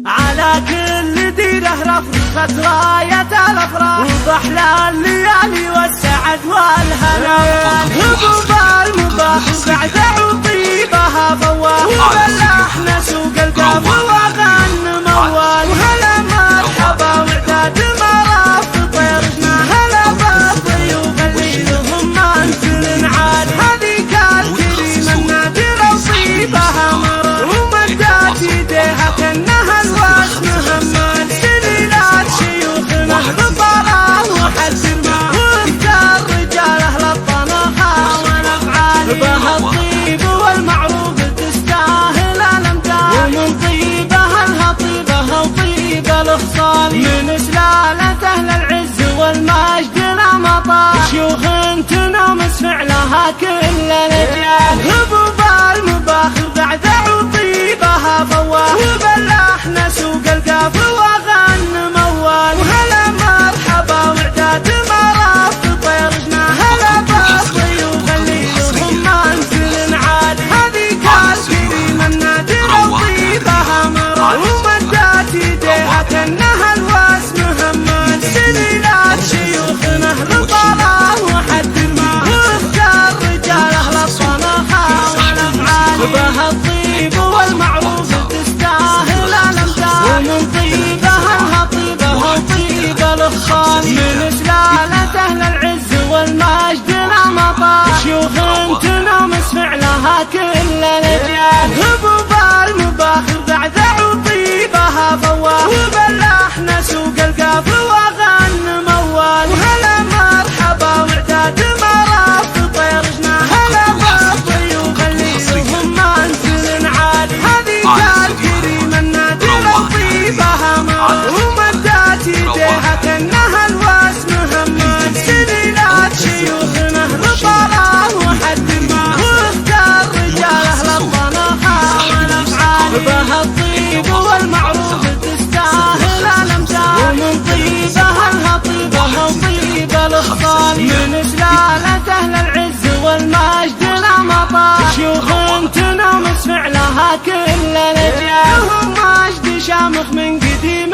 على كل ديره رفرخت راية الافراح، وباحلى الليالي والسعد والهنا، هبوب المباح بعد وطيبها فواه، وباللحن سوق القاف وغن موال، وهلا مرحبا وعداد مراف طيرنا، هلا بالضيوف اللي لهم منزل عاد، هذيك الكريمة النادرة وطيبها مرر، ومدات يديها كأنها الوسم همال، سليلات شيوخنا بطراه وحسن ما، وافكار رجاله للطنخة والافعال، بها الطيب والمعروف تستاهل الامداد، ومن طيبها الهطيبها وطيب الاخصال، من سلالة اهل العز والمجد لا مطال، شيوخ تنامس فعلها كل الاجيال، هبوب المباخر بعد وطيبها فواه، وباللحن سوق القاف وغن موال، وهلا مرحبا وعداد مراف طيرنا، هلا بالضيوف اللي لهم منزل عاد، هذيك الكريمة النادرة وطيبها مرر، ومدات يديها كأنها الوسم همال، سليلات شيوخنا لطلاه وحد ما، وافكار رجاله للطنخة والافعال، بها الطيب والمعروف تستاهل الامداد، ومن طيبها الهطيبها وطيب الاخصال، من سلالة اهل العز والمجد لا مطال، شيوخ تنامس فعلها كل الاجيال، هبوب المباخر بعد وطيبها فواه، وباللحن سوق القاف وغن موال، وهلا مرحبا وعداد مراف طيرنا، هلا بالضيوف اللي لهم منزل عاد، هذيك الكريمة النادرة وطيبها مرر، ومدات يديها كأنها الوسم همال، سليلات شيوخنا لطلاه وحد ما، وافكار رجاله للطنخة والافعال، بها الطيب والمعروف تستاهل الامداد، ومن طيبها الهطيبها وطيب الاخصال، من سلالة اهل العز والمجد لا مطال، شيوخ تنامس فعلها كل الاجيال، لهم مجد شامخ من قديم